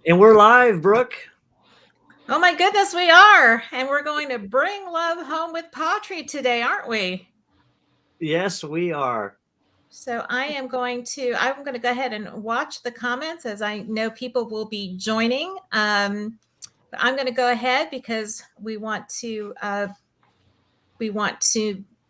And we're live, Brooke. Oh my goodness, we are. And we're going to bring love home with PawTree today, aren't we? Yes, we are. So I'm going to go ahead and watch the comments as I know people will be joining. But I'm going to go ahead because we want to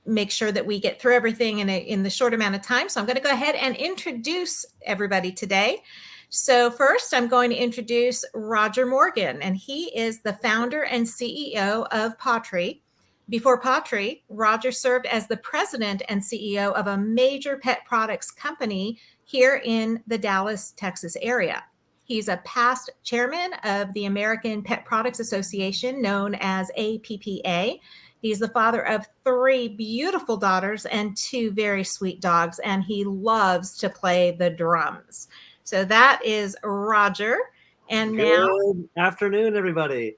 make sure that we get through everything in the short amount of time. So I'm going to go ahead and introduce everybody today. So first, I'm going to introduce Roger Morgan, and he is the founder and CEO of PawTree. Before PawTree, Roger served as the president and CEO of a major pet products company here in the Dallas, Texas area. He's a past chairman of the American Pet Products Association, known as APPA. He's the father of 3 beautiful daughters and 2 very sweet dogs, and he loves to play the drums. So that is Roger. And Good afternoon, everybody.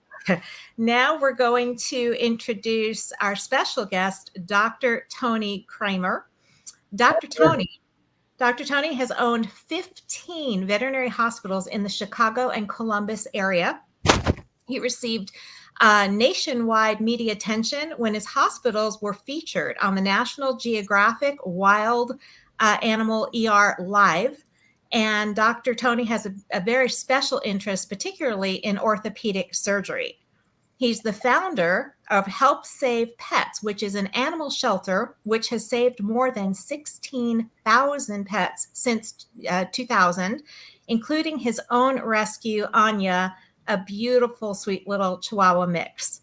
now we're going to introduce our special guest, Dr. Tony Kramer. Dr. Tony Dr. Tony has owned 15 veterinary hospitals in the Chicago and Columbus area. He received nationwide media attention when his hospitals were featured on the National Geographic Wild Animal ER Live. And Dr. Tony has a very special interest, particularly in orthopedic surgery. He's the founder of Help Save Pets, which is an animal shelter which has saved more than 16,000 pets since 2000, including his own rescue, Anya, a beautiful, sweet little Chihuahua mix.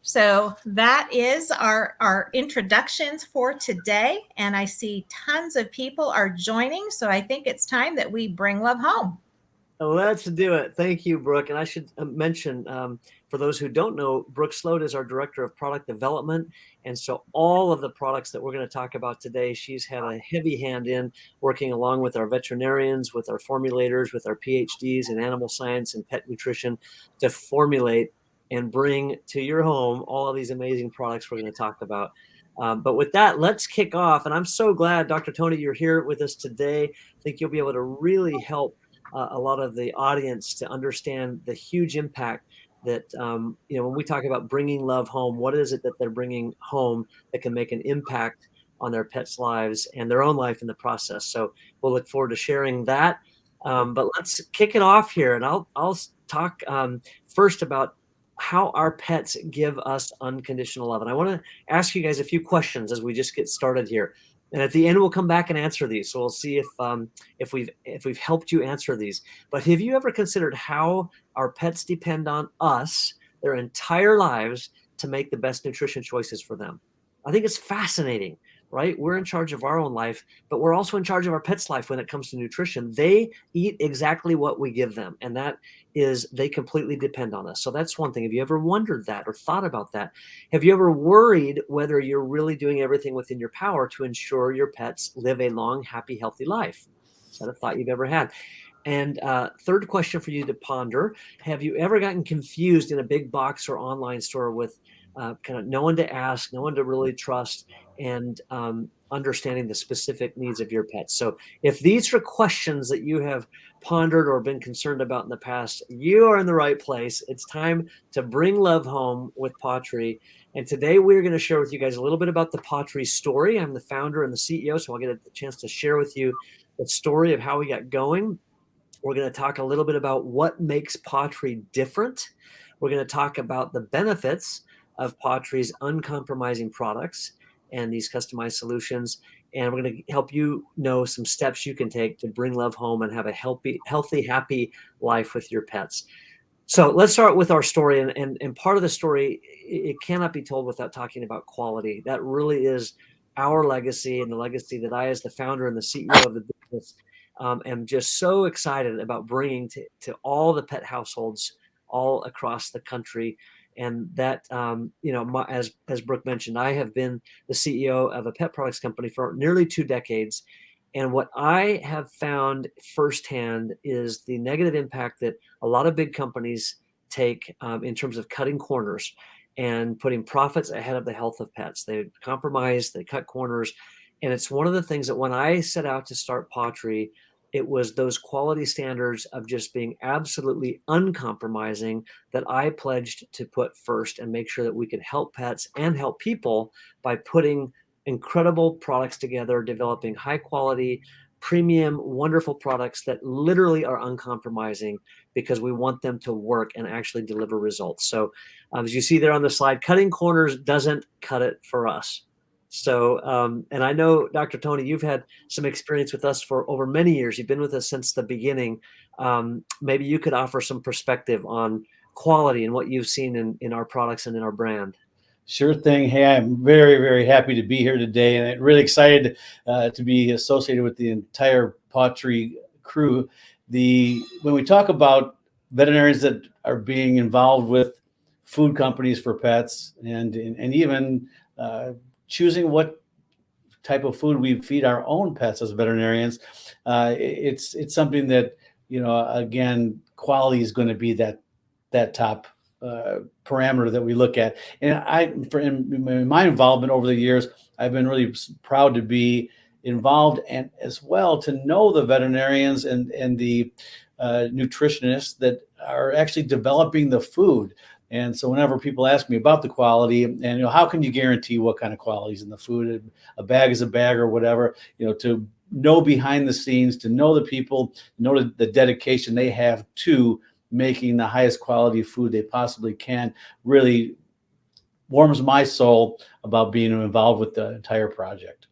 So that is our introductions for today. And I see tons of people are joining. So I think it's time that we bring love home. Let's do it. Thank you, Brooke. And I should mention, for those who don't know, Brooke Sloat is our Director of Product Development. And so all of the products that we're going to talk about today, she's had a heavy hand in working along with our veterinarians, with our formulators, with our PhDs in animal science and pet nutrition to formulate and bring to your home all of these amazing products we're going to talk about. But with that, let's kick off. And I'm so glad, Dr. Tony, you're here with us today. I think you'll be able to really help a lot of the audience to understand the huge impact that, when we talk about bringing love home, what is it that they're bringing home that can make an impact on their pets' lives and their own life in the process. So we'll look forward to sharing that. But let's kick it off here. And I'll talk first about how our pets give us unconditional love. And I want to ask you guys a few questions as we just get started here. And at the end, we'll come back and answer these. So we'll see if we've helped you answer these. But have you ever considered how our pets depend on us their entire lives to make the best nutrition choices for them? I think it's fascinating, right? We're in charge of our own life, but we're also in charge of our pets' life when it comes to nutrition. They eat exactly what we give them, and that is they completely depend on us. So that's one thing. Have you ever wondered that or thought about that? Have you ever worried whether you're really doing everything within your power to ensure your pets live a long, happy, healthy life? Is that a thought you've ever had? And third question for you to ponder: have you ever gotten confused in a big box or online store with kind of no one to ask, no one to really trust, and understanding the specific needs of your pets? So if these are questions that you have pondered or been concerned about in the past, you are in the right place. It's time to bring love home with PawTree. And today we're going to share with you guys a little bit about the PawTree story. I'm the founder and the CEO, so I'll get a chance to share with you the story of how we got going. We're going to talk a little bit about what makes PawTree different. We're going to talk about the benefits of PawTree's uncompromising products and these customized solutions. And we're going to help you know some steps you can take to bring love home and have a healthy, happy life with your pets. So let's start with our story. And part of the story, it cannot be told without talking about quality. That really is our legacy and the legacy that I, as the founder and the CEO of the business, am just so excited about bringing to all the pet households all across the country. And that, as Brooke mentioned, I have been the CEO of a pet products company for nearly 2 decades. And what I have found firsthand is the negative impact that a lot of big companies take in terms of cutting corners and putting profits ahead of the health of pets. They compromise, they cut corners. And it's one of the things that when I set out to start PawTree, it was those quality standards of just being absolutely uncompromising that I pledged to put first and make sure that we could help pets and help people by putting incredible products together, developing high quality, premium, wonderful products that literally are uncompromising because we want them to work and actually deliver results. So as you see there on the slide, cutting corners doesn't cut it for us. So, and I know, Dr. Tony, you've had some experience with us for over many years. You've been with us since the beginning. Maybe you could offer some perspective on quality and what you've seen in our products and in our brand. Sure thing. Hey, I'm very, very happy to be here today, and really excited to be associated with the entire PawTree crew. When we talk about veterinarians that are being involved with food companies for pets, and even choosing what type of food we feed our own pets as veterinarians, it's something that, again, quality is going to be that top parameter that we look at. And in my involvement over the years, I've been really proud to be involved, and as well to know the veterinarians and the nutritionists that are actually developing the food. And so whenever people ask me about the quality and, how can you guarantee what kind of quality is in the food? A bag is a bag or whatever, to know behind the scenes, to know the people, know the dedication they have to making the highest quality food they possibly can, really warms my soul about being involved with the entire project.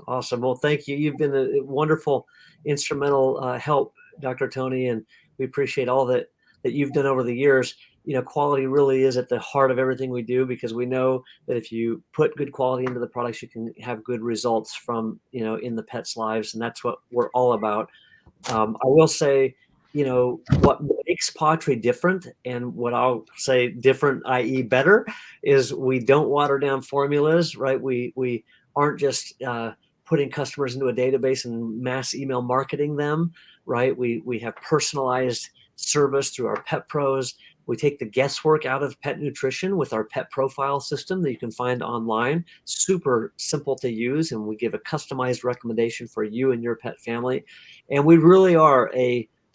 Awesome. Well, thank you. You've been a wonderful instrumental help, Dr. Tony, and we appreciate all that you've done over the years. Quality really is at the heart of everything we do, because we know that if you put good quality into the products, you can have good results from, in the pets' lives. And that's what we're all about. I will say, what makes PawTree different, and what I'll say different, i.e. better, is we don't water down formulas, right? We aren't just putting customers into a database and mass email marketing them, right? We have personalized service through our pet pros. We take the guesswork out of pet nutrition with our pet profile system that you can find online. Super simple to use, and we give a customized recommendation for you and your pet family. And we really are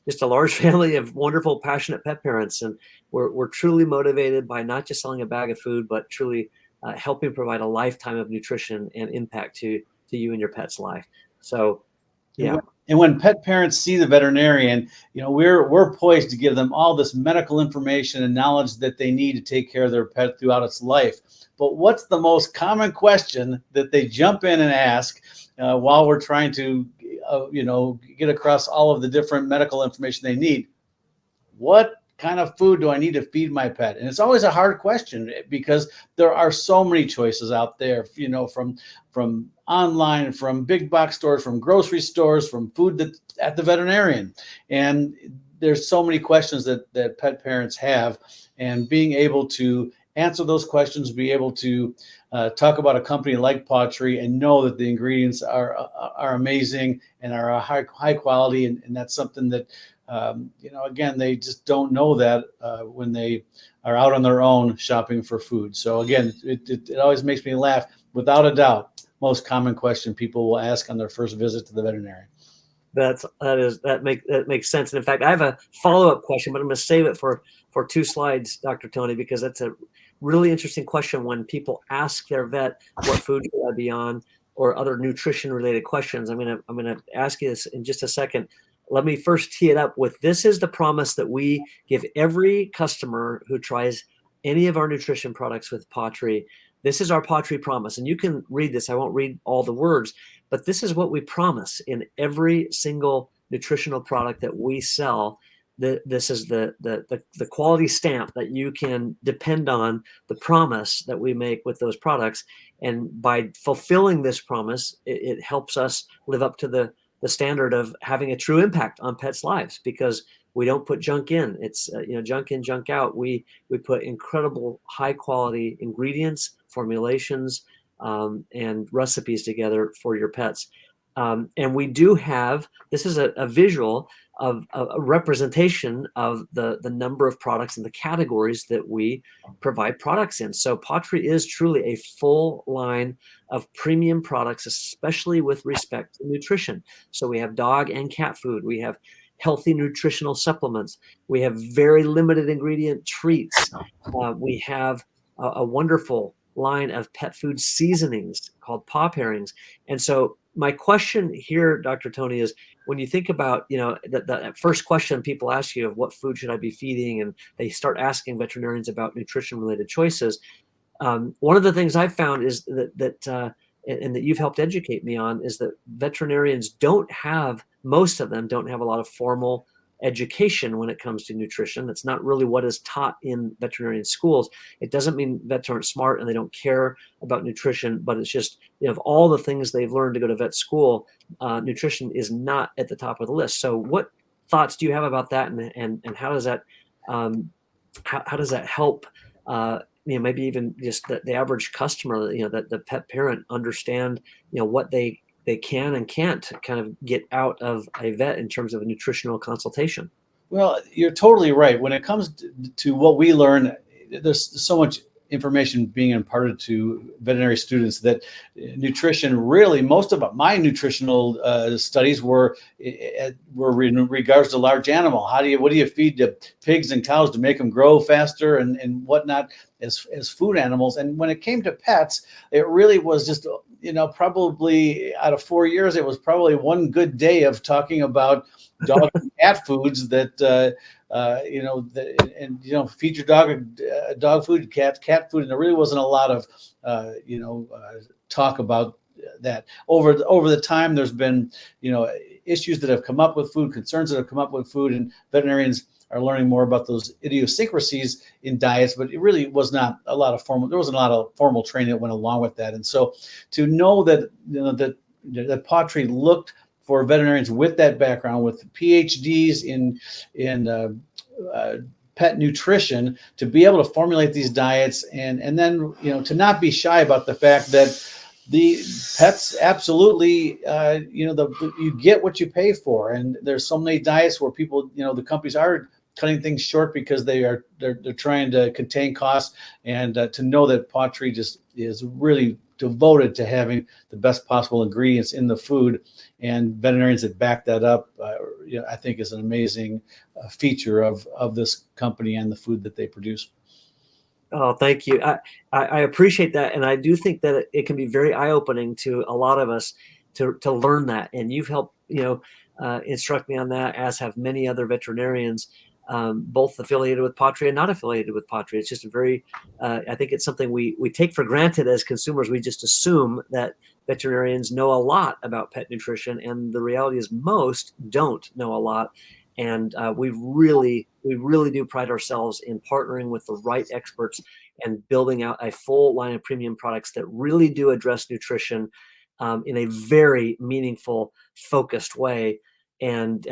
just a large family of wonderful, passionate pet parents, and we're truly motivated by not just selling a bag of food, but truly helping provide a lifetime of nutrition and impact to you and your pet's life. So, yeah. And when pet parents see the veterinarian, we're poised to give them all this medical information and knowledge that they need to take care of their pet throughout its life. But what's the most common question that they jump in and ask while we're trying to, get across all of the different medical information they need? What kind of food do I need to feed my pet? And it's always a hard question, because there are so many choices out there, from online, from big box stores, from grocery stores, from food at the veterinarian. And there's so many questions that pet parents have, and being able to answer those questions, be able to talk about a company like PawTree and know that the ingredients are amazing and are high quality. And that's something that, again, they just don't know that when they are out on their own shopping for food. So again, it always makes me laugh. Without a doubt, most common question people will ask on their first visit to the veterinarian. That makes sense. And in fact, I have a follow-up question, but I'm going to save it for 2 slides, Dr. Tony, because that's a really interesting question when people ask their vet, what food should I be on, or other nutrition related questions. I'm going to ask you this in just a second. Let me first tee it up with, this is the promise that we give every customer who tries any of our nutrition products with PawTree. This is our PawTree promise, and you can read this. I won't read all the words, but this is what we promise in every single nutritional product that we sell. This is the quality stamp that you can depend on, the promise that we make with those products. And by fulfilling this promise, it helps us live up to the standard of having a true impact on pets' lives, because we don't put junk in. It's junk in, junk out. We put incredible high quality ingredients, formulations, and recipes together for your pets. And we do have, this is a visual of a representation of the number of products and the categories that we provide products in. So PawTree is truly a full line of premium products, especially with respect to nutrition. So we have dog and cat food. We have healthy nutritional supplements. We have very limited ingredient treats. We have a wonderful line of pet food seasonings called paw pairings. And so my question here, Dr. Tony, is when you think about, the first question people ask you of what food should I be feeding, and they start asking veterinarians about nutrition-related choices. One of the things I've found is and that you've helped educate me on, is that veterinarians most of them don't have a lot of formal education when it comes to nutrition. That's not really what is taught in veterinarian schools. It doesn't mean vets aren't smart and they don't care about nutrition, but it's just, of all the things they've learned to go to vet school, nutrition is not at the top of the list. So what thoughts do you have about that, and how does that how does that help maybe even just the average customer, that the pet parent understand what they can and can't kind of get out of a vet in terms of a nutritional consultation? Well, you're totally right. When it comes to what we learn, there's so much information being imparted to veterinary students that nutrition, really, most of my nutritional studies were in regards to large animal. What do you feed to pigs and cows to make them grow faster and whatnot as food animals? And when it came to pets, it really was just, probably out of 4 years, it was probably one good day of talking about dog and cat foods that, feed your dog dog food, cat food. And there really wasn't a lot of, talk about that. Over the time, there's been, issues that have come up with food, concerns that have come up with food, and veterinarians are learning more about those idiosyncrasies in diets, but it really was not a lot of formal. There wasn't a lot of formal training that went along with that. And so to know that, that PawTree looked for veterinarians with that background, with PhDs in pet nutrition, to be able to formulate these diets, and then to not be shy about the fact that the pets absolutely, you get what you pay for. And there's so many diets where people, the companies are cutting things short because they're trying to contain costs, and to know that PawTree just is really devoted to having the best possible ingredients in the food, and veterinarians that back that up, I think is an amazing feature of this company and the food that they produce. Oh, thank you. I appreciate that. And I do think that it can be very eye-opening to a lot of us to learn that. And you've helped, instruct me on that, as have many other veterinarians, both affiliated with PawTree and not affiliated with PawTree. It's just I think it's something we take for granted as consumers. We just assume that veterinarians know a lot about pet nutrition, and the reality is most don't know a lot. And we really do pride ourselves in partnering with the right experts and building out a full line of premium products that really do address nutrition in a very meaningful, focused way. And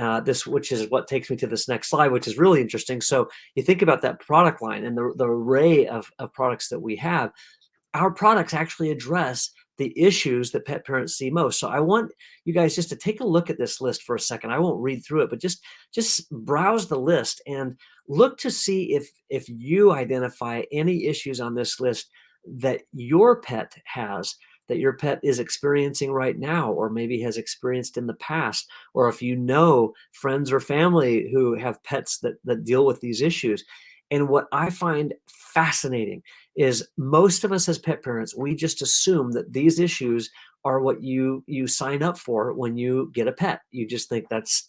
which is what takes me to this next slide, which is really interesting. So you think about that product line and the array of products that we have. Our products actually address the issues that pet parents see most. So I want you guys just to take a look at this list for a second. I won't read through it, but just browse the list and look to see if you identify any issues on this list that your pet has, that your pet is experiencing right now, or maybe has experienced in the past, or if you know friends or family who have pets that deal with these issues. And what I find fascinating is most of us as pet parents, we just assume that these issues are what you sign up for when you get a pet. You just think that's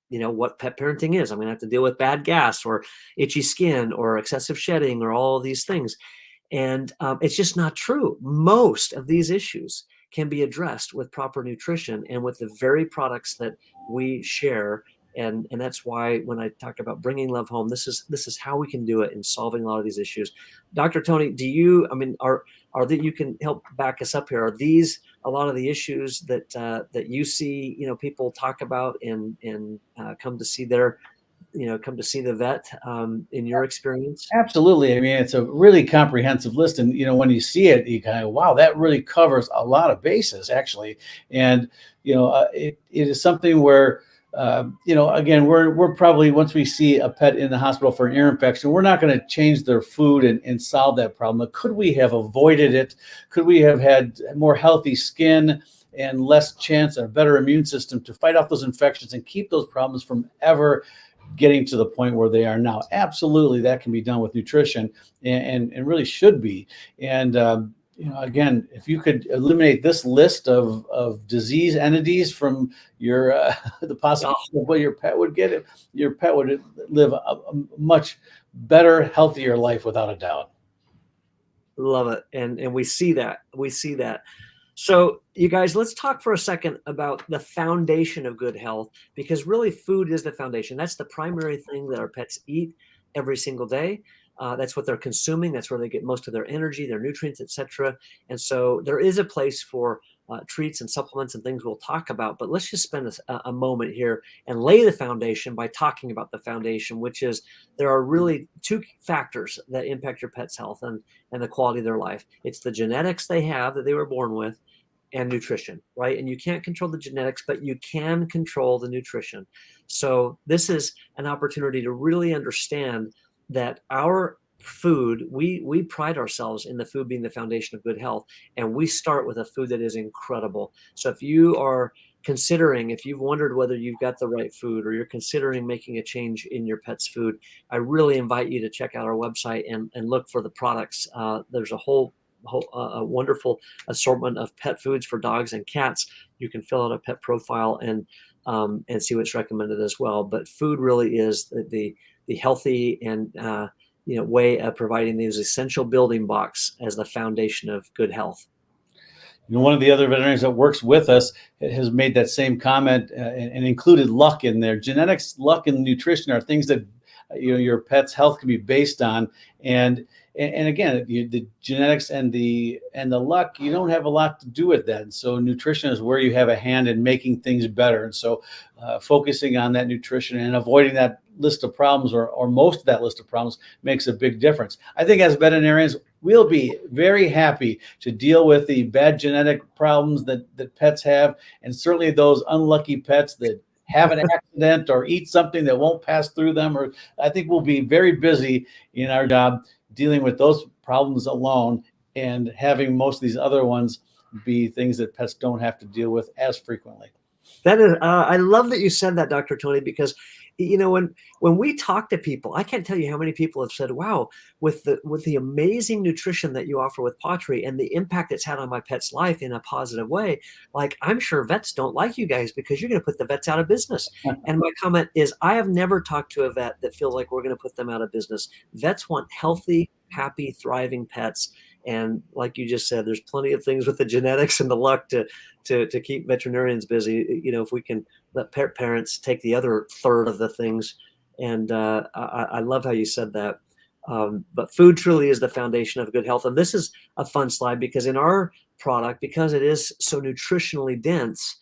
what pet parenting is. I'm going to have to deal with bad gas or itchy skin or excessive shedding or all of these things. And it's just not true. Most of these issues can be addressed with proper nutrition and with the very products that we share. And that's why when I talk about bringing love home, this is how we can do it in solving a lot of these issues. Dr. Tony, you can help back us up here. Are these a lot of the issues that you see, people talk about and come to see their come to see the vet in your experience? Absolutely. I mean, it's a really comprehensive list. And, when you see it, you kind of, wow, that really covers a lot of bases, actually. And, it is something where, again, we're probably, once we see a pet in the hospital for an ear infection, we're not going to change their food and solve that problem. But could we have avoided it? Could we have had more healthy skin and less chance of a better immune system to fight off those infections and keep those problems from ever getting to the point where they are now? Absolutely, that can be done with nutrition, and really should be. And again, if you could eliminate this list of disease entities from your the possibility of what your pet would get, your pet would live a much better, healthier life without a doubt. Love it. And we see that. So you guys, let's talk for a second about the foundation of good health, because really food is the foundation. That's the primary thing that our pets eat every single day. That's what they're consuming. That's where they get most of their energy, their nutrients, etc. And so there is a place for treats and supplements and things we'll talk about. But let's just spend a moment here and lay the foundation by talking about the foundation, which is there are really two factors that impact your pet's health and the quality of their life. It's the genetics they have that they were born with, and nutrition, right? And you can't control the genetics, but you can control the nutrition. So this is an opportunity to really understand that our food, we pride ourselves in the food being the foundation of good health, and we start with a food that is incredible. So if you are considering, if you've wondered whether you've got the right food, or you're considering making a change in your pet's food, I really invite you to check out our website and look for the products. There's a a wonderful assortment of pet foods for dogs and cats. You can fill out a pet profile and see what's recommended as well. But food really is the healthy and way of providing these essential building blocks as the foundation of good health. One of the other veterinarians that works with us has made that same comment and included luck in there. Genetics, luck, and nutrition are things that your pet's health can be based on. And again, the genetics and the luck, you don't have a lot to do with that. And so nutrition is where you have a hand in making things better. And so focusing on that nutrition and avoiding that list of problems, or most of that list of problems, makes a big difference. I think as veterinarians, we'll be very happy to deal with the bad genetic problems that pets have, and certainly those unlucky pets that have an accident or eat something that won't pass through them. Or I think we'll be very busy in our job dealing with those problems alone, and having most of these other ones be things that pets don't have to deal with as frequently. That is, I love that you said that, Dr. Tony, because when we talk to people, I can't tell you how many people have said, wow, with the amazing nutrition that you offer with PawTree and the impact it's had on my pet's life in a positive way, like, I'm sure vets don't like you guys because you're going to put the vets out of business. And my comment is, I have never talked to a vet that feels like we're going to put them out of business. Vets want healthy, happy, thriving pets. And like you just said, there's plenty of things with the genetics and the luck to keep veterinarians busy. If we can let parents take the other third of the things. And I love how you said that. But food truly is the foundation of good health. And this is a fun slide, because in our product, because it is so nutritionally dense,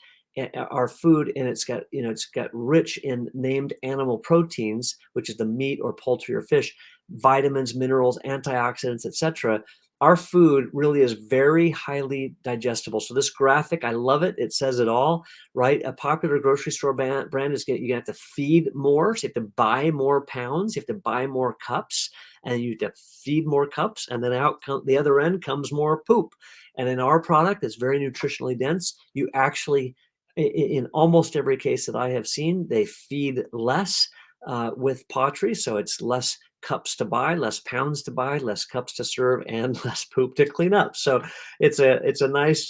our food, and it's got rich in named animal proteins, which is the meat or poultry or fish, vitamins, minerals, antioxidants, etc. Our food really is very highly digestible. So this graphic, I love it. It says it all, right? A popular grocery store brand is you have to feed more. So you have to buy more pounds. You have to buy more cups, and you have to feed more cups. And then out the other end comes more poop. And in our product, it's very nutritionally dense. You actually, in almost every case that I have seen, they feed less with PawTree. So it's less cups to buy, less pounds to buy, less cups to serve, and less poop to clean up. So it's a nice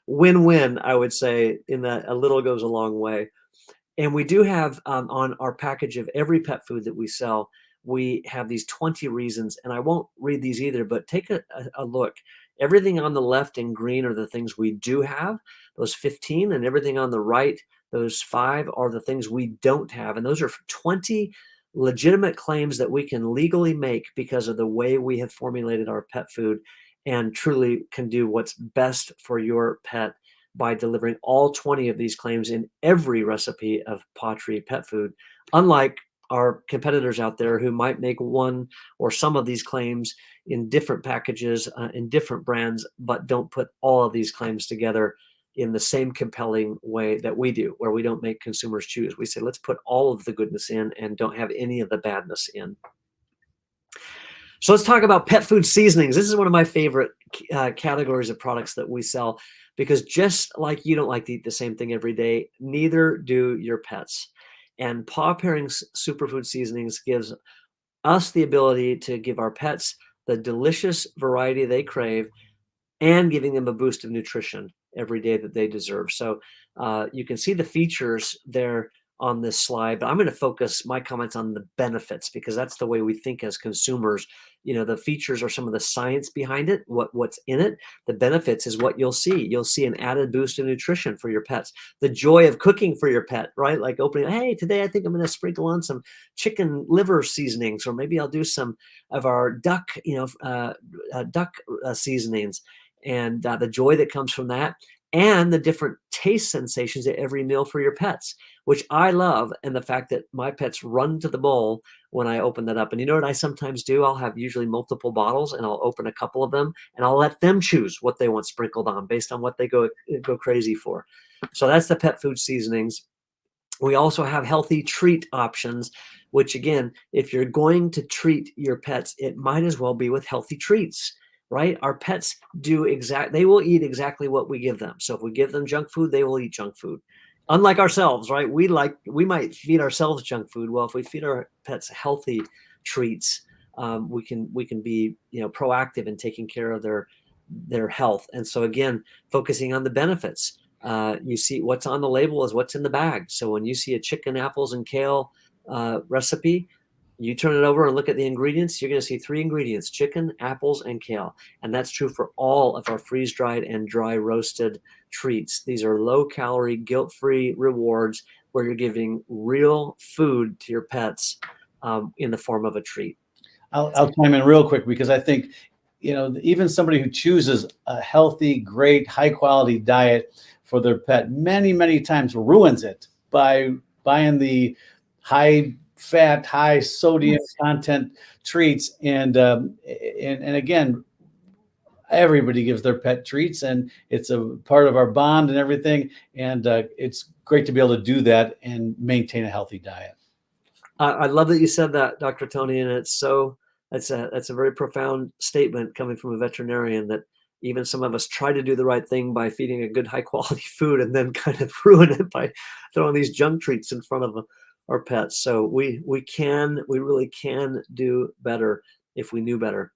win-win, I would say, in that a little goes a long way. And we do have on our package of every pet food that we sell, we have these 20 reasons, and I won't read these either, but take a look. Everything on the left in green are the things we do have, those 15, and everything on the right, those 5, are the things we don't have. And those are 20 legitimate claims that we can legally make because of the way we have formulated our pet food, and truly can do what's best for your pet by delivering all 20 of these claims in every recipe of PawTree pet food, unlike are competitors out there who might make one or some of these claims in different packages, in different brands, but don't put all of these claims together in the same compelling way that we do, where we don't make consumers choose. We say, let's put all of the goodness in and don't have any of the badness in. So let's talk about pet food seasonings. This is one of my favorite categories of products that we sell, because just like you don't like to eat the same thing every day, neither do your pets. And Paw Pairings Superfood Seasonings gives us the ability to give our pets the delicious variety they crave and giving them a boost of nutrition every day that they deserve. So you can see the features there on this slide, but I'm going to focus my comments on the benefits, because that's the way we think as consumers. You know, the features are some of the science behind it, what's in it. The benefits is what you'll see. You'll see an added boost of nutrition for your pets. The joy of cooking for your pet, right? Like opening, hey, today I think I'm going to sprinkle on some chicken liver seasonings, or maybe I'll do some of our duck, duck seasonings, and the joy that comes from that, and the different taste sensations at every meal for your pets, which I love. And the fact that my pets run to the bowl when I open that up. And you know what I sometimes do? I'll have usually multiple bottles, and I'll open a couple of them, and I'll let them choose what they want sprinkled on based on what they go crazy for. So that's the pet food seasonings. We also have healthy treat options, which again, if you're going to treat your pets, it might as well be with healthy treats. Right? Our pets they will eat exactly what we give them. So if we give them junk food, they will eat junk food. Unlike ourselves, right? We might feed ourselves junk food. Well, if we feed our pets healthy treats, we can be, proactive in taking care of their health. And so again, focusing on the benefits. You see what's on the label is what's in the bag. So when you see a chicken, apples, and kale recipe, you turn it over and look at the ingredients, you're going to see 3 ingredients: chicken, apples, and kale. And that's true for all of our freeze-dried and dry roasted treats. These are low-calorie, guilt-free rewards where you're giving real food to your pets in the form of a treat. I'll chime in real quick, because I think, even somebody who chooses a healthy, great, high-quality diet for their pet many, many times ruins it by buying the high-fat, high sodium content treats, and again, everybody gives their pet treats, and it's a part of our bond and everything. And it's great to be able to do that and maintain a healthy diet. I love that you said that, Dr. Tony, and that's a very profound statement coming from a veterinarian, that even some of us try to do the right thing by feeding a good, high-quality food, and then kind of ruin it by throwing these junk treats in front of our pets. So we really can do better if we knew better.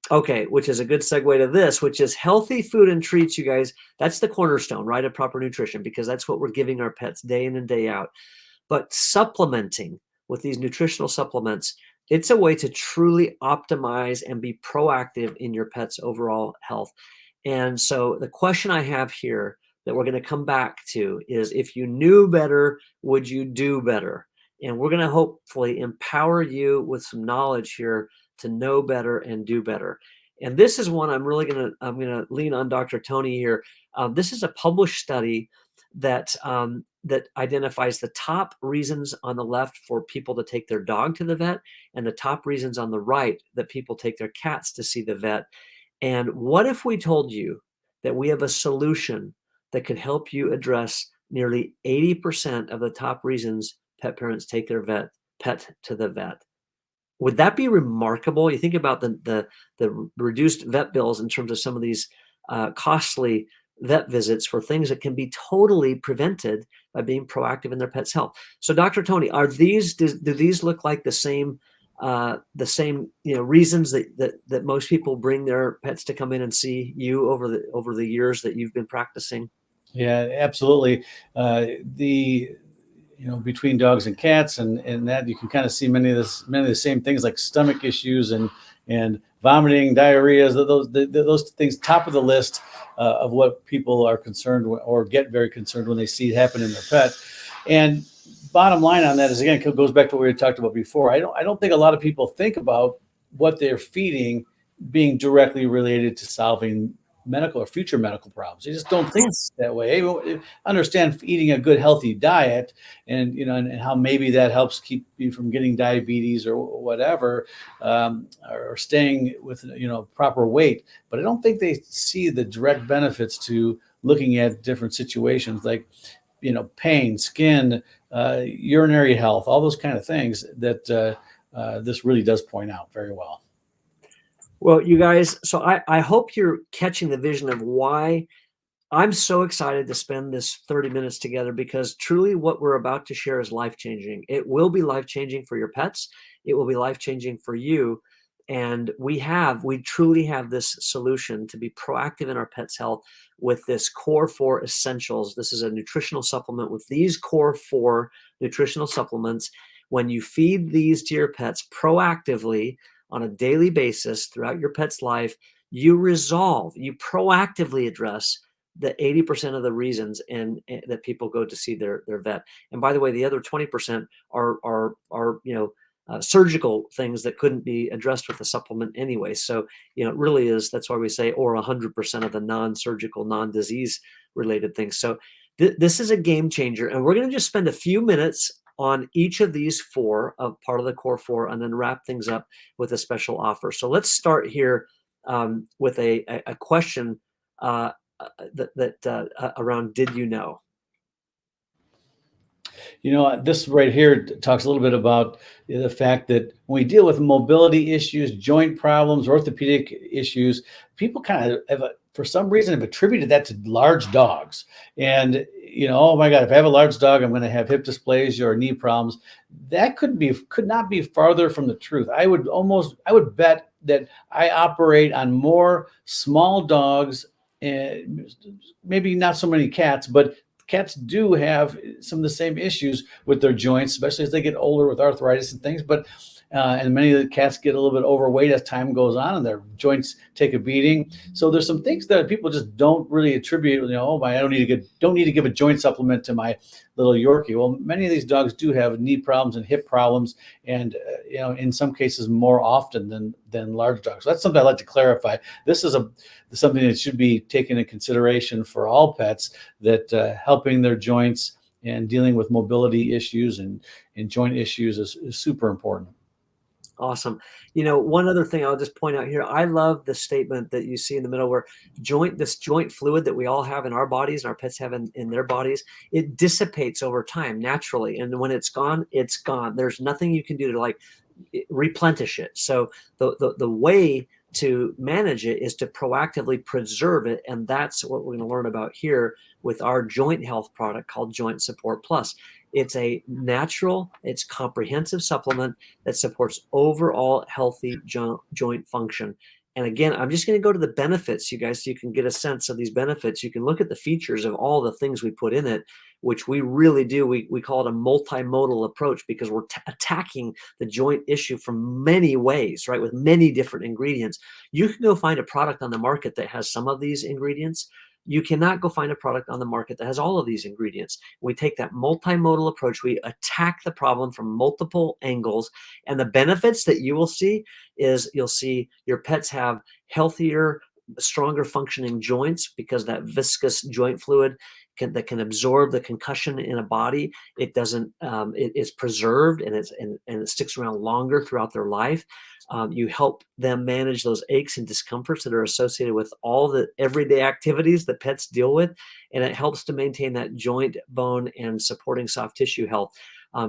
Okay, which is a good segue to this, which is healthy food and treats, you guys. That's the cornerstone, right, of proper nutrition, because that's what we're giving our pets day in and day out. But supplementing with these nutritional supplements, it's a way to truly optimize and be proactive in your pet's overall health. And so the question I have here that we're going to come back to is, if you knew better, would you do better? And we're going to hopefully empower you with some knowledge here to know better and do better. And this is one I'm going to lean on Dr. Tony here. This is a published study that identifies the top reasons on the left for people to take their dog to the vet, and the top reasons on the right that people take their cats to see the vet. And what if we told you that we have a solution that could help you address nearly 80% of the top reasons pet parents take their pet to the vet? Would that be remarkable? You think about the reduced vet bills in terms of some of these costly vet visits for things that can be totally prevented by being proactive in their pet's health. So, Dr. Tony, do these look like the same reasons that most people bring their pets to come in and see you over the years that you've been practicing? Yeah, absolutely. Between dogs and cats and that, you can kind of see many of the same things, like stomach issues and vomiting, diarrhea, those things top of the list of what people are concerned with, or get very concerned when they see it happen in their pet. And bottom line on that is, again, it goes back to what we talked about before. I don't think a lot of people think about what they're feeding being directly related to solving medical or future medical problems. They just don't think that way. They understand eating a good, healthy diet, and and how maybe that helps keep you from getting diabetes or whatever, or staying with proper weight. But I don't think they see the direct benefits to looking at different situations like pain, skin, urinary health, all those kind of things that this really does point out very well. Well, you guys, so I hope you're catching the vision of why I'm so excited to spend this 30 minutes together, because truly what we're about to share is life-changing. It will be life-changing for your pets. It will be life-changing for you. And we truly have this solution to be proactive in our pets' health with this Core 4 Essentials. This is a nutritional supplement with these Core 4 nutritional supplements. When you feed these to your pets proactively on a daily basis throughout your pet's life, you proactively address the 80% of the reasons that people go to see their vet. And by the way, the other 20% are surgical things that couldn't be addressed with a supplement anyway. So, it really is, that's why we say, or 100% of the non-surgical, non-disease related things. So this is a game changer. And we're going to just spend a few minutes on each of these four, part of the Core 4, and then wrap things up with a special offer. So let's start here with a question around, did you know? This right here talks a little bit about the fact that when we deal with mobility issues, joint problems, orthopedic issues, people kind of have, for some reason, have attributed that to large dogs. And, oh my God, if I have a large dog, I'm going to have hip dysplasia or knee problems. That could not be farther from the truth. I would bet that I operate on more small dogs, and maybe not so many cats, but cats do have some of the same issues with their joints, especially as they get older with arthritis and things. But and many of the cats get a little bit overweight as time goes on, and their joints take a beating. So there's some things that people just don't really attribute. I don't need to give a joint supplement to my little Yorkie. Well, many of these dogs do have knee problems and hip problems, and in some cases more often than large dogs. So that's something I'd like to clarify. This is something that should be taken into consideration for all pets, that helping their joints and dealing with mobility issues and joint issues is super important. Awesome. One other thing I'll just point out here, I love the statement that you see in the middle where this joint fluid that we all have in our bodies and our pets have in their bodies, it dissipates over time naturally. And when it's gone, it's gone. There's nothing you can do to replenish it. So the way to manage it is to proactively preserve it. And that's what we're going to learn about here with our joint health product called Joint Support Plus. It's a natural, it's comprehensive supplement that supports overall healthy joint function. And again, I'm just going to go to the benefits, you guys, so you can get a sense of these benefits. You can look at the features of all the things we put in it, which we really do. We call it a multimodal approach, because we're attacking the joint issue from many ways, right? With many different ingredients. You can go find a product on the market that has some of these ingredients. You cannot go find a product on the market that has all of these ingredients. We take that multimodal approach. We attack the problem from multiple angles. And the benefits that you will see is you'll see your pets have healthier, stronger functioning joints, because that viscous joint fluid that can absorb the concussion in a body, it is preserved, and it sticks around longer throughout their life. You help them manage those aches and discomforts that are associated with all the everyday activities that pets deal with, and it helps to maintain that joint, bone, and supporting soft tissue health.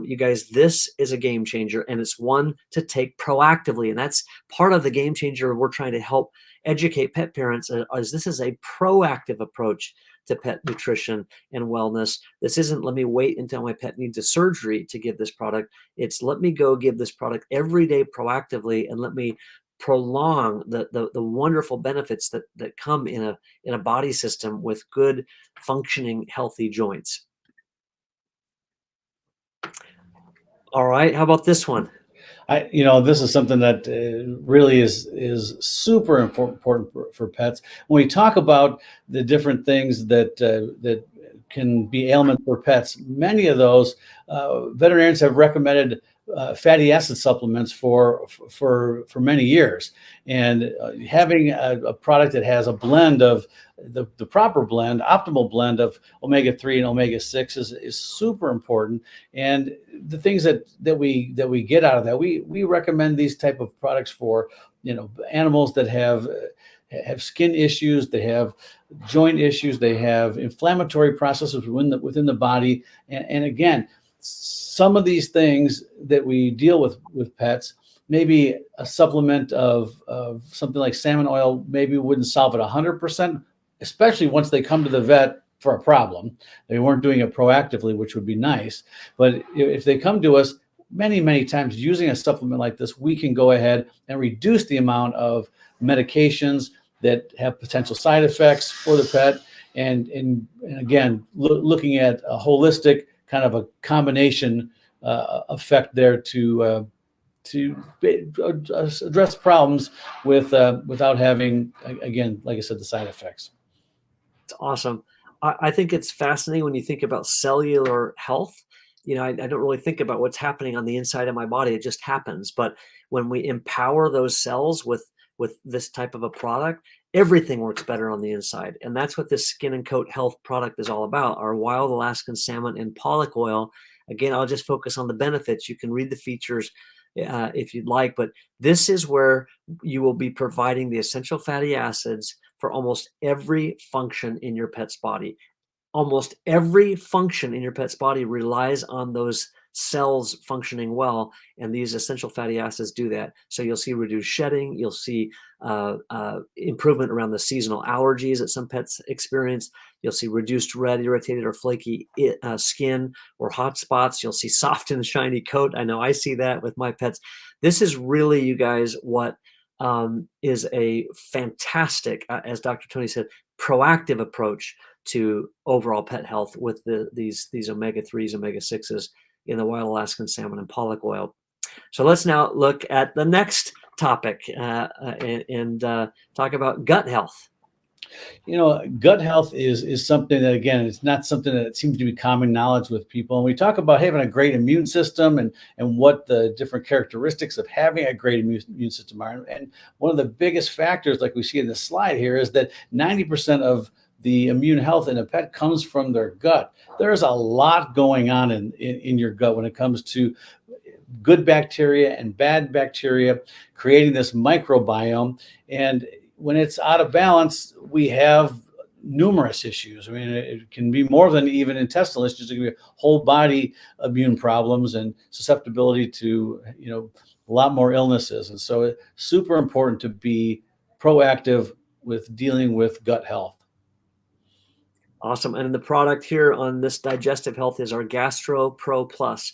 You guys, this is a game changer, and it's one to take proactively, and that's part of the game changer we're trying to help educate pet parents, as this is a proactive approach to pet nutrition and wellness. This isn't, let me wait until my pet needs a surgery to give this product. It's, let me go give this product every day proactively, and let me prolong the wonderful benefits that come in a body system with good functioning, healthy joints. All right, how about this one? This is something that really is super important for pets. When we talk about the different things that can be ailments for pets, many of those veterinarians have recommended fatty acid supplements for many years, and having a product that has a blend of the proper blend, optimal blend of omega-3 and omega-6 is super important. And the things that we get out of that, we recommend these type of products for animals that have skin issues, they have joint issues, they have inflammatory processes within the body, and again, some of these things that we deal with pets, maybe a supplement of something like salmon oil maybe wouldn't solve it 100%, especially once they come to the vet for a problem. They weren't doing it proactively, which would be nice. But if they come to us many times using a supplement like this, we can go ahead and reduce the amount of medications that have potential side effects for the pet. And again, looking at a holistic kind of a combination effect there to address problems without having, again, like I said, the side effects. It's awesome. I think it's fascinating when you think about cellular health. I don't really think about what's happening on the inside of my body. It just happens. But when we empower those cells with this type of a product, everything works better on the inside. And that's what this skin and coat health product is all about. Our wild Alaskan salmon and pollock oil. Again, I'll just focus on the benefits. You can read the features if you'd like, but this is where you will be providing the essential fatty acids for almost every function in your pet's body. Almost every function in your pet's body relies on those cells functioning well, and these essential fatty acids do that. So you'll see reduced shedding, you'll see improvement around the seasonal allergies that some pets experience. You'll see reduced red, irritated, or flaky skin or hot spots. You'll see soft and shiny coat. I know I see that with my pets. This is really, you guys, what is a fantastic, as Dr. Tony said, proactive approach to overall pet health with these omega-3s, omega-6s in the wild Alaskan salmon and pollock oil. So let's now look at the next topic and talk about gut health. Gut health is something that, again, it's not something that seems to be common knowledge with people. And we talk about having a great immune system and what the different characteristics of having a great immune system are. And one of the biggest factors, like we see in this slide here, is that 90% of the immune health in a pet comes from their gut. There's a lot going on in your gut when it comes to good bacteria and bad bacteria, creating this microbiome. And when it's out of balance, we have numerous issues. I mean, it can be more than even intestinal issues. It can be whole body immune problems and susceptibility to, a lot more illnesses. And so it's super important to be proactive with dealing with gut health. Awesome. And the product here on this digestive health is our Gastropro Plus.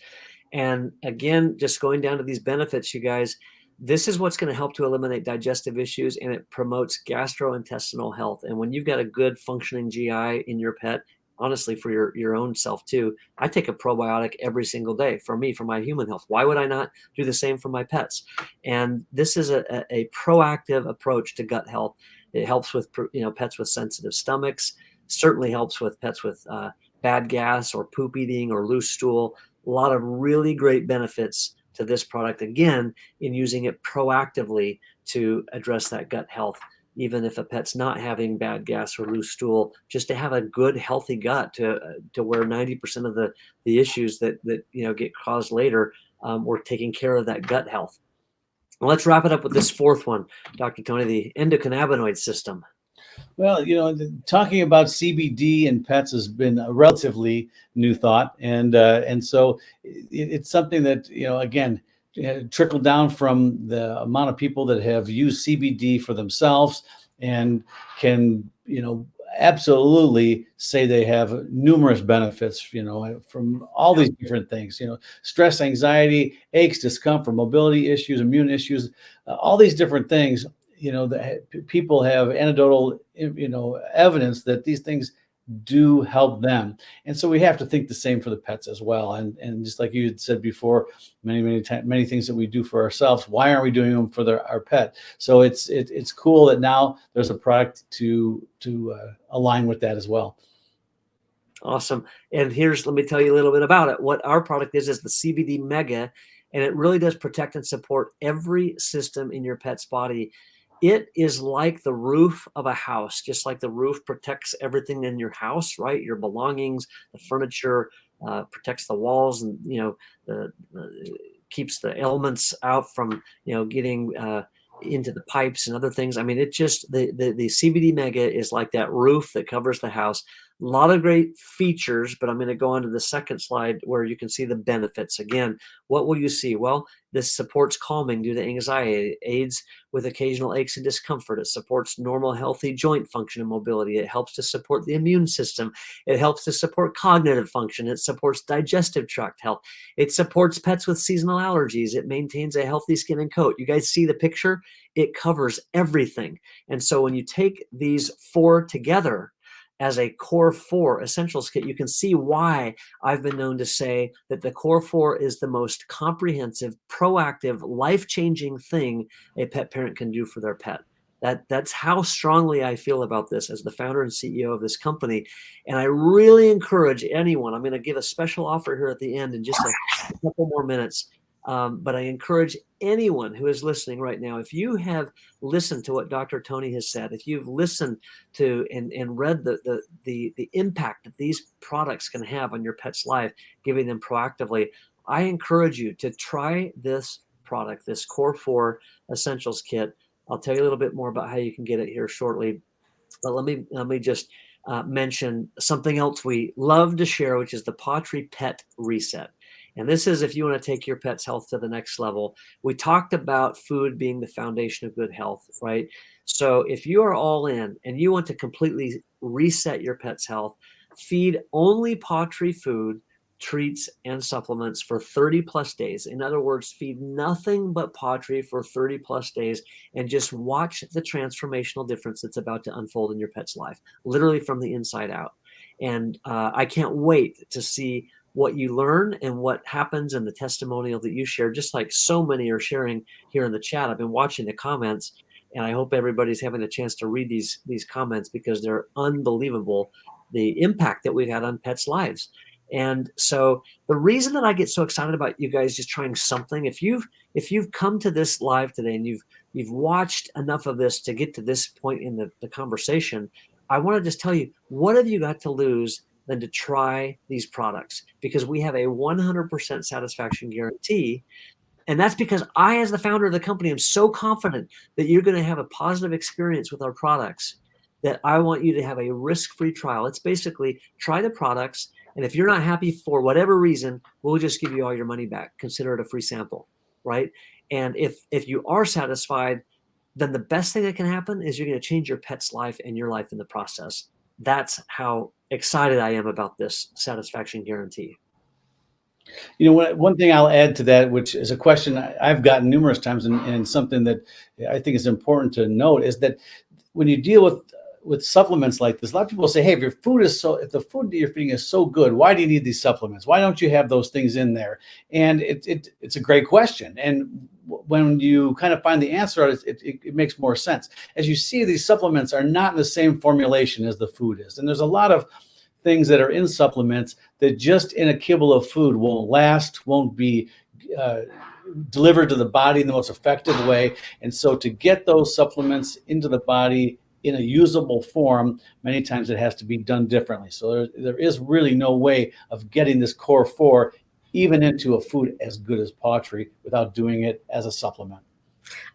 And again, just going down to these benefits, you guys, this is what's going to help to eliminate digestive issues, and it promotes gastrointestinal health. And when you've got a good functioning GI in your pet, honestly, for your own self too, I take a probiotic every single day for my human health. Why would I not do the same for my pets? And this is a proactive approach to gut health. It helps with, pets with sensitive stomachs, certainly helps with pets with bad gas or poop eating or loose stool. A lot of really great benefits to this product, again, in using it proactively to address that gut health. Even if a pet's not having bad gas or loose stool, just to have a good, healthy gut to where 90% of the issues that get caused later, we're taking care of that gut health. Well, let's wrap it up with this fourth one, Dr. Tony, the endocannabinoid system. Well, talking about CBD in pets has been a relatively new thought, and so it's something that again trickled down from the amount of people that have used CBD for themselves and can absolutely say they have numerous benefits, from all these different things, stress, anxiety, aches, discomfort, mobility issues, immune issues, all these different things. People have anecdotal, evidence that these things do help them. And so we have to think the same for the pets as well. And just like you had said before, many things that we do for ourselves, why aren't we doing them for our pet? So it's cool that now there's a product to align with that as well. Awesome. And let me tell you a little bit about it. What our product is the CBD Mega. and it really does protect and support every system in your pet's body. It is like the roof of a house, just like the roof protects everything in your house, right? Your belongings, the furniture, protects the walls, and keeps the elements out from getting into the pipes and other things. I mean, it just the CBD Mega is like that roof that covers the house. A lot of great features, but I'm going to go on to the second slide where you can see the benefits. Again, what will you see? Well, this supports calming due to anxiety, aids with occasional aches and discomfort. It supports normal, healthy joint function and mobility. It helps to support the immune system. It helps to support cognitive function. It supports digestive tract health. It supports pets with seasonal allergies. It maintains a healthy skin and coat. You guys see the picture? It covers everything. And so when you take these 4 together as a core 4 essentials kit, you can see why I've been known to say that the core 4 is the most comprehensive, proactive, life-changing thing a pet parent can do for their pet. That's how strongly I feel about this as the founder and CEO of this company. And I really encourage anyone, I'm going to give a special offer here at the end in just a couple more minutes. But I encourage anyone who is listening right now, if you have listened to what Dr. Tony has said, if you've listened to and read the impact that these products can have on your pet's life, giving them proactively, I encourage you to try this product, this Core 4 Essentials Kit. I'll tell you a little bit more about how you can get it here shortly. But let me just mention something else we love to share, which is the PawTree Pet Reset. And this is if you want to take your pet's health to the next level. We talked about food being the foundation of good health, right? So if you are all in and you want to completely reset your pet's health, feed only PawTree food, treats, and supplements for 30 plus days. In other words, feed nothing but PawTree for 30 plus days and just watch the transformational difference that's about to unfold in your pet's life, literally from the inside out. And I can't wait to see what you learn and what happens and the testimonial that you share, just like so many are sharing here in the chat. I've been watching the comments, and I hope everybody's having a chance to read these comments because they're unbelievable, the impact that we've had on pets' lives. And so the reason that I get so excited about you guys just trying something, if you've come to this live today and you've watched enough of this to get to this point in the conversation, I want to just tell you, what have you got to lose than to try these products? Because we have a 100% satisfaction guarantee. And that's because I, as the founder of the company, am so confident that you're going to have a positive experience with our products that I want you to have a risk-free trial. It's basically try the products, and if you're not happy for whatever reason, we'll just give you all your money back. Consider it a free sample, right? And if you are satisfied, then the best thing that can happen is you're going to change your pet's life and your life in the process. That's how excited I am about this satisfaction guarantee. You know, one thing I'll add to that, which is a question I've gotten numerous times, and something that I think is important to note, is that when you deal with supplements like this, a lot of people say, hey, if the food that you're feeding is so good, why do you need these supplements? Why don't you have those things in there? And it's a great question. And when you kind of find the answer, it makes more sense. As you see, these supplements are not in the same formulation as the food is. And there's a lot of things that are in supplements that just in a kibble of food won't last, won't be delivered to the body in the most effective way. And so to get those supplements into the body in a usable form, many times it has to be done differently. So there is really no way of getting this core 4 even into a food as good as PawTree without doing it as a supplement.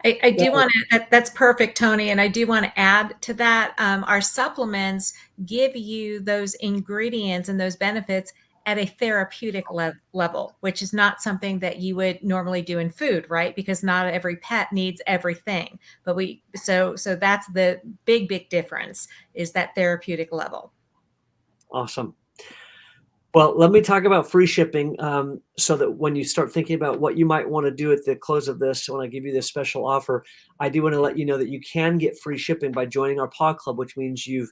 I do want to, that's perfect, Tony. And I do want to add to that, our supplements give you those ingredients and those benefits at a therapeutic level, which is not something that you would normally do in food, right? Because not every pet needs everything. But so that's the big difference, is that therapeutic level. Awesome. Well, let me talk about free shipping, so that when you start thinking about what you might want to do at the close of this, when I give you this special offer, I do want to let you know that you can get free shipping by joining our Paw Club, which means you've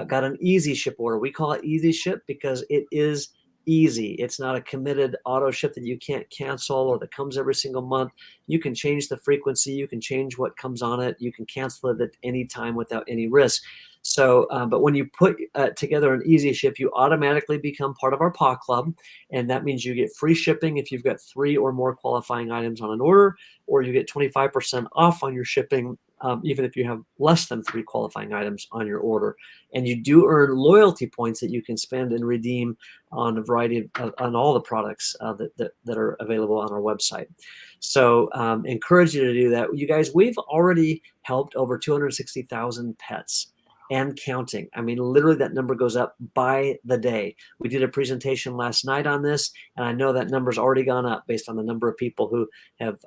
got an easy ship order. We call it easy ship because it is easy. It's not a committed auto ship that you can't cancel or that comes every single month. You can change the frequency. You can change what comes on it. You can cancel it at any time without any risk. So, but when you put together an easy ship, you automatically become part of our PAW Club. And that means you get free shipping if you've got 3 or more qualifying items on an order, or you get 25% off on your shipping, even if you have less than 3 qualifying items on your order. And you do earn loyalty points that you can spend and redeem on a variety of, on all the products that are available on our website. So encourage you to do that. You guys, we've already helped over 260,000 pets and counting. I mean, literally that number goes up by the day. We did a presentation last night on this, and I know that number's already gone up based on the number of people who have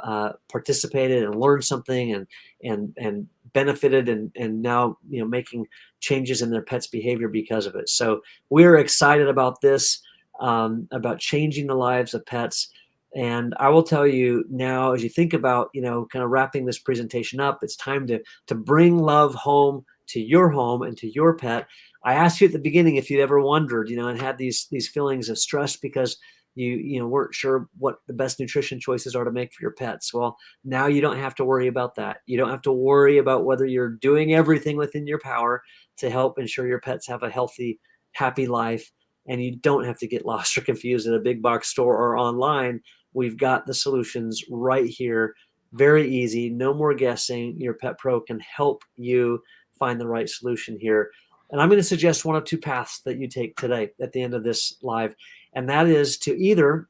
participated and learned something and benefited and now, you know, making changes in their pet's behavior because of it. So we're excited about this, about changing the lives of pets. And I will tell you now, as you think about, you know, kind of wrapping this presentation up, it's time to bring love home to your home and to your pet. I asked you at the beginning if you'd ever wondered, you know, and had these feelings of stress because you weren't sure what the best nutrition choices are to make for your pets. Well, now you don't have to worry about that. You don't have to worry about whether you're doing everything within your power to help ensure your pets have a healthy, happy life. And you don't have to get lost or confused at a big box store or online. We've got the solutions right here. Very easy. No more guessing. Your Pet Pro can help you find the right solution here. And I'm going to suggest one of 2 paths that you take today at the end of this live. And that is to either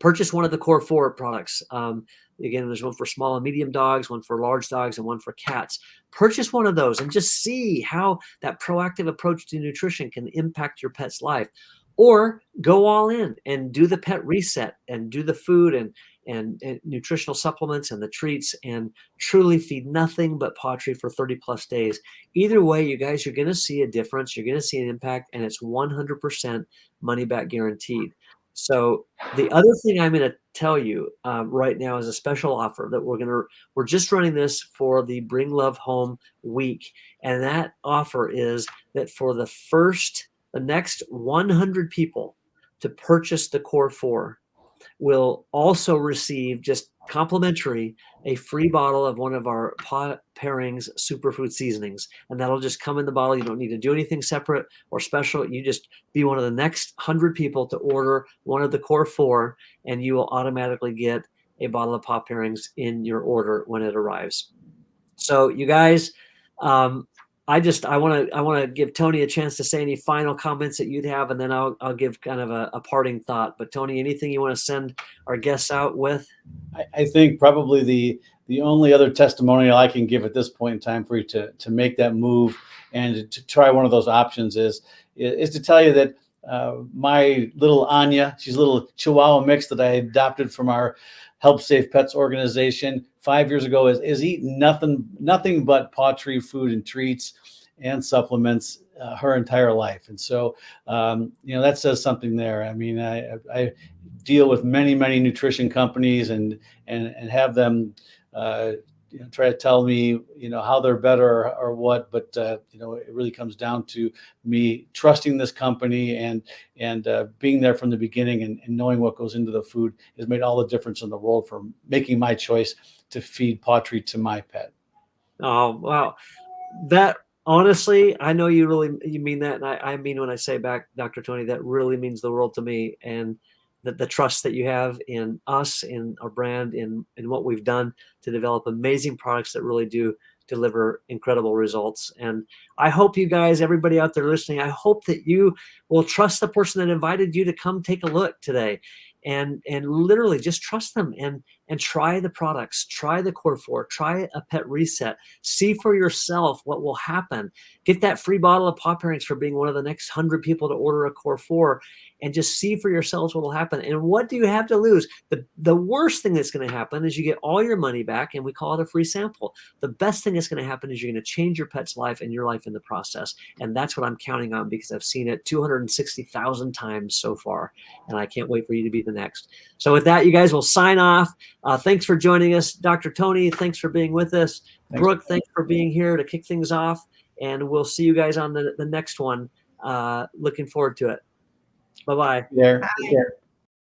purchase one of the core 4 products. Again, there's one for small and medium dogs, one for large dogs, and one for cats. Purchase one of those and just see how that proactive approach to nutrition can impact your pet's life. Or go all in and do the pet reset and do the food and nutritional supplements and the treats and truly feed nothing but PawTree for 30 plus days. Either way, you guys, you're going to see a difference. You're going to see an impact, and it's 100% money back guaranteed. So the other thing I'm going to tell you right now is a special offer that we're just running this for the Bring Love Home week. And that offer is that for the next 100 people to purchase the core 4 will also receive just complimentary a free bottle of one of our Paw Pairings Superfood Seasonings. And that'll just come in the bottle. You don't need to do anything separate or special. You just be one of the next 100 people to order one of the core 4, and you will automatically get a bottle of Paw Pairings in your order when it arrives. So you guys, I want to give Tony a chance to say any final comments that you'd have, and then I'll give kind of a parting thought. But Tony, anything you want to send our guests out with? I think probably the only other testimonial I can give at this point in time for you to make that move and to try one of those options is to tell you that my little Anya, she's a little Chihuahua mix that I adopted from our Help Save Pets organization 5 years ago, is eating nothing but PawTree food and treats and supplements her entire life. And so, that says something there. I mean, I deal with many nutrition companies and have them, try to tell me, how they're better or what, but it really comes down to me trusting this company and being there from the beginning and knowing what goes into the food has made all the difference in the world for making my choice to feed PawTree to my pet. Oh, wow. That honestly, I know you mean that. And I mean, when I say back, Dr. Tony, that really means the world to me. And the trust that you have in us, in our brand, in what we've done to develop amazing products that really do deliver incredible results. And I hope you guys, everybody out there listening, I hope that you will trust the person that invited you to come take a look today and literally just trust them and try the products, try the core 4, try a pet reset, see for yourself what will happen. Get that free bottle of Paw Pairings for being one of the next 100 people to order a core 4 and just see for yourselves what will happen. And what do you have to lose? The worst thing that's going to happen is you get all your money back, and we call it a free sample. The best thing that's going to happen is you're going to change your pet's life and your life in the process. And that's what I'm counting on, because I've seen it 260,000 times so far, and I can't wait for you to be the next. So with that, you guys will sign off. Thanks for joining us. Dr. Tony, thanks for being with us. Thanks. Brooke, thanks for being here to kick things off. And we'll see you guys on the next one. Looking forward to it. Bye-bye. There. Bye. Take care.